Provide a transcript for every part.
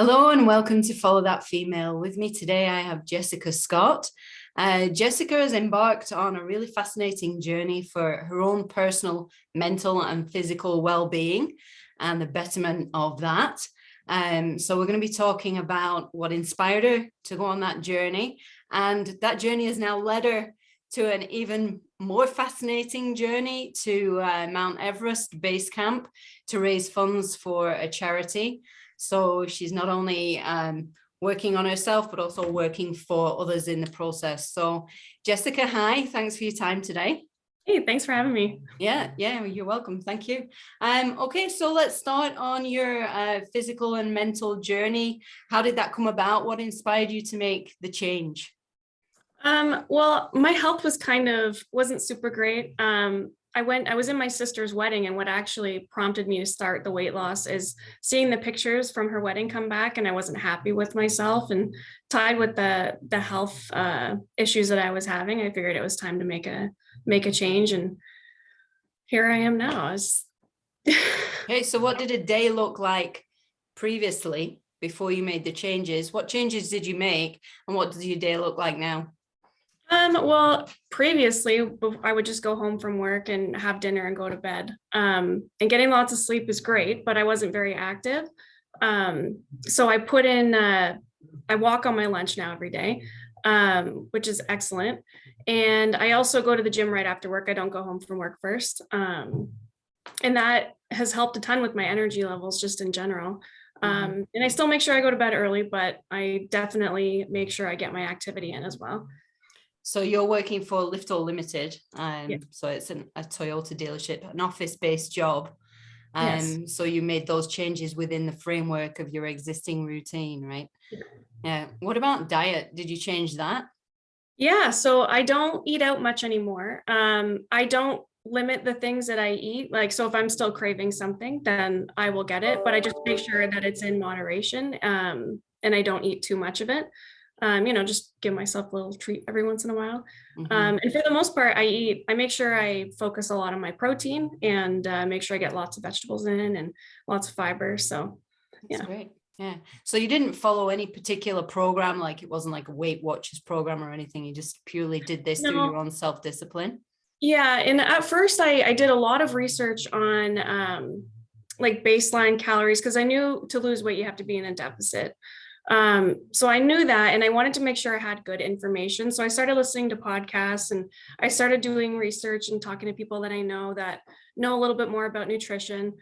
Hello and welcome to Follow That Female. With me today, I have Jessika Scott. Jessika has embarked on a really fascinating journey for her own personal, mental, and physical well-being and the betterment of that. So we're going to be talking about what inspired her to go on that journey. And that journey has now led her to an even more fascinating journey to Mount Everest Base Camp to raise funds for a charity. So she's not only working on herself, but also working for others in the process. So Jessika, hi, thanks for your time today. Hey, thanks for having me. Yeah, you're welcome. Thank you. Okay, so let's start on your physical and mental journey. How did that come about? What inspired you to make the change? Well, my health wasn't super great. I was in my sister's wedding, and what actually prompted me to start the weight loss is seeing the pictures from her wedding come back, and I wasn't happy with myself, and tied with the health issues that I was having, I figured it was time to make a change, and here I am now. Okay, so what did a day look like previously before you made the changes? What changes did you make, and what does your day look like now? Well, previously I would just go home from work and have dinner and go to bed. And getting lots of sleep is great, but I wasn't very active. So I walk on my lunch now every day, which is excellent. And I also go to the gym right after work. I don't go home from work first. And that has helped a ton with my energy levels just in general. And I still make sure I go to bed early, but I definitely make sure I get my activity in as well. So you're working for Lift All Limited, Yeah. so it's a Toyota dealership, an office-based job. Yes. So you made those changes within the framework of your existing routine, right? Yeah. What about diet? Did you change that? Yeah, so I don't eat out much anymore. I don't limit the things that I eat. Like, so if I'm still craving something, then I will get it, but I just make sure that it's in moderation, and I don't eat too much of it. Just give myself a little treat every once in a while. And for the most part, I make sure I focus a lot on my protein and make sure I get lots of vegetables in and lots of fiber. So, That's great. Yeah. So you didn't follow any particular program, like it wasn't like a Weight Watchers program or anything. You just purely did this through your own self-discipline. Yeah, and at first I did a lot of research on like baseline calories because I knew to lose weight you have to be in a deficit. So I knew that, and I wanted to make sure I had good information. So I started listening to podcasts, and I started doing research and talking to people that I know that know a little bit more about nutrition,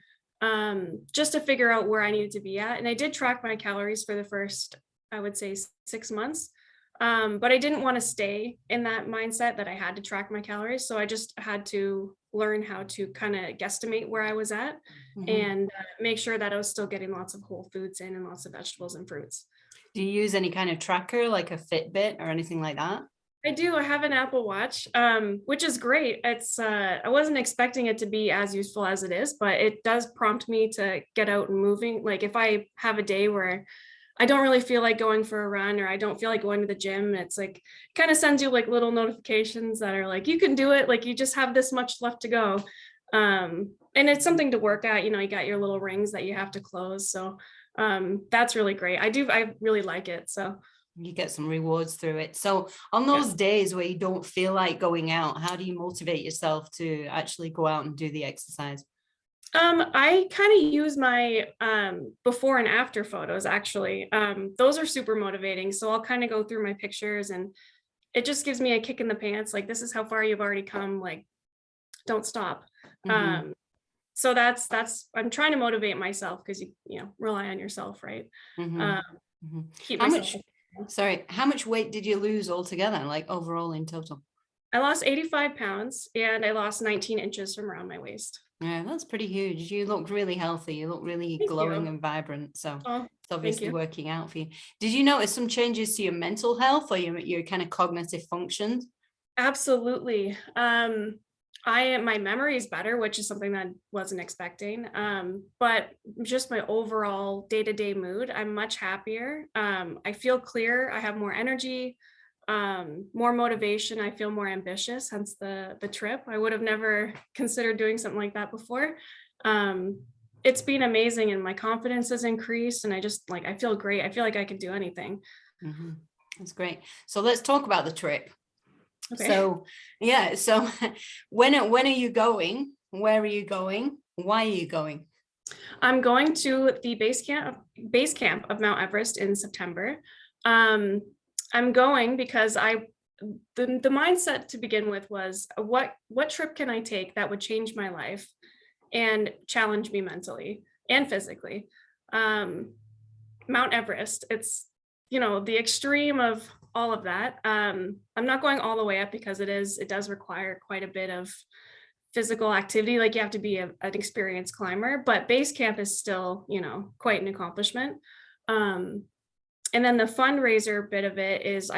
just to figure out where I needed to be at. And I did track my calories for the first, I would say, 6 months. But I didn't want to stay in that mindset that I had to track my calories. So I just had to learn how to kind of guesstimate where I was at and make sure that I was still getting lots of whole foods in and lots of vegetables and fruits. Do you use any kind of tracker like a Fitbit or anything like that? I do. I have an Apple Watch, which is great. It's I wasn't expecting it to be as useful as it is, but it does prompt me to get out and moving. Like if I have a day where I don't really feel like going for a run or I don't feel like going to the gym, it's like kind of sends you like little notifications that are like, you can do it. Like you just have this much left to go. And it's something to work at, you got your little rings that you have to close. So that's really great. I really like it. So you get some rewards through it. So on those days where you don't feel like going out, how do you motivate yourself to actually go out and do the exercise? I kind of use my before and after photos, actually. Those are super motivating. So I'll kind of go through my pictures and it just gives me a kick in the pants. Like, this is how far you've already come. Like, don't stop. So that's I'm trying to motivate myself because you rely on yourself, right? Keep myself. How much weight did you lose altogether, like overall in total? I lost 85 pounds and I lost 19 inches from around my waist. Yeah, that's pretty huge. You look really healthy. You look really glowing and vibrant. So it's obviously working out for you. Did you notice some changes to your mental health or your kind of cognitive functions? Absolutely. My memory is better, which is something that I wasn't expecting. But just my overall day-to-day mood, I'm much happier. I feel clear. I have more energy. More motivation. I feel more ambitious, hence the trip. I would have never considered doing something like that before. it's been amazing, and my confidence has increased, and I just like, I feel great. I feel like I can do anything. That's great. So let's talk about the trip. Okay. So yeah, so when are you going? Where are you going? Why are you going? I'm going to the base camp of Mount Everest in September. I'm going because the mindset to begin with was, what trip can I take that would change my life and challenge me mentally and physically? Mount Everest, it's, the extreme of all of that. I'm not going all the way up because it does require quite a bit of physical activity. Like, you have to be an experienced climber, but base camp is still, quite an accomplishment. And then the fundraiser bit of it is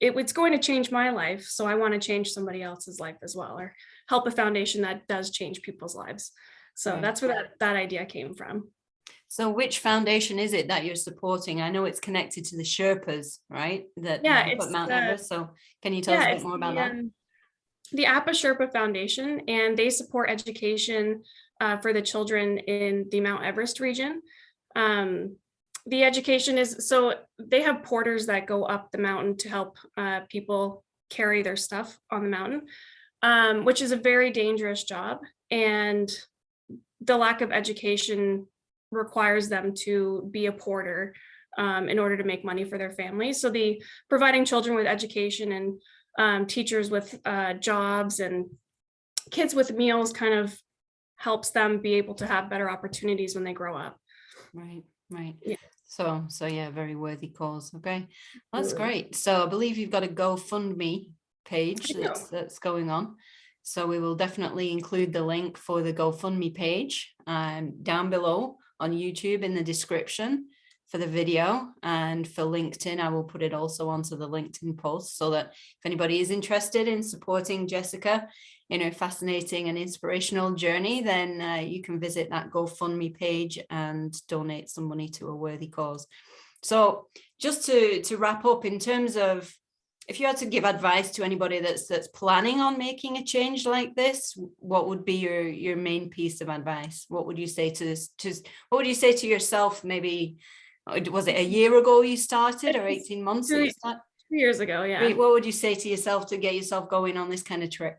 it's going to change my life. So I want to change somebody else's life as well, or help a foundation that does change people's lives. So Right. that's where that idea came from. So which foundation is it that you're supporting? I know it's connected to the Sherpas, right? That Yeah, help at it's Mount Everest. So can you tell us a bit more about that? The Apa Sherpa Foundation, and they support education for the children in the Mount Everest region. The education is, so they have porters that go up the mountain to help people carry their stuff on the mountain, which is a very dangerous job. And the lack of education requires them to be a porter in order to make money for their families. So the providing children with education and teachers with jobs and kids with meals kind of helps them be able to have better opportunities when they grow up. Right, right. Yeah. So yeah, very worthy cause. Okay, that's great. So I believe you've got a GoFundMe page that's going on. So we will definitely include the link for the GoFundMe page down below on YouTube in the description for the video, and for LinkedIn, I will put it also onto the LinkedIn post, so that if anybody is interested in supporting Jessika in her fascinating and inspirational journey, then you can visit that GoFundMe page and donate some money to a worthy cause. So just to wrap up, in terms of, if you had to give advice to anybody that's planning on making a change like this, what would be your main piece of advice? What would you say what would you say to yourself? Maybe, was it a year ago you started, or 18 months that you started? 2 years ago, yeah. What would you say to yourself to get yourself going on this kind of trip?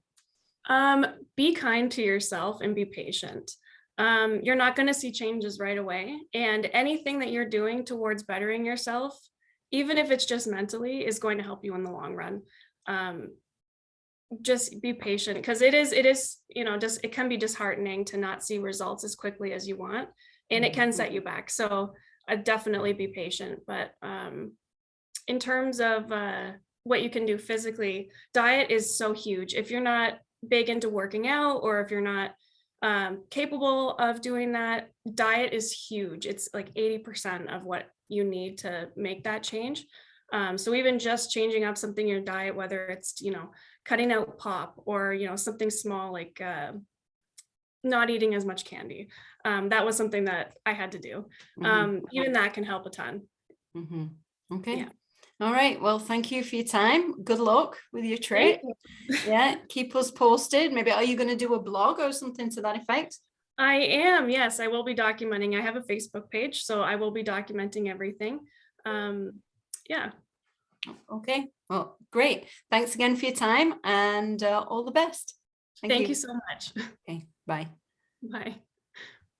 Be kind to yourself and be patient. You're not going to see changes right away, and anything that you're doing towards bettering yourself, even if it's just mentally, is going to help you in the long run. Just be patient, because it is, just, it can be disheartening to not see results as quickly as you want, and it can set you back. So definitely be patient. But in terms of what you can do physically, diet is so huge. If you're not big into working out, or if you're not capable of doing that, diet is huge. It's like 80% of what you need to make that change. So even just changing up something in your diet, whether it's, cutting out pop, or, something small, like not eating as much candy. That was something that I had to do. Even that can help a ton. Okay. Yeah. All right. Well, thank you for your time. Good luck with your trip. You. Yeah. Keep us posted. Maybe, are you going to do a blog or something to that effect? I am. Yes, I will be documenting. I have a Facebook page, so I will be documenting everything. Yeah. Okay. Well, great. Thanks again for your time, and all the best. Thank you so much. Okay. Bye. Bye.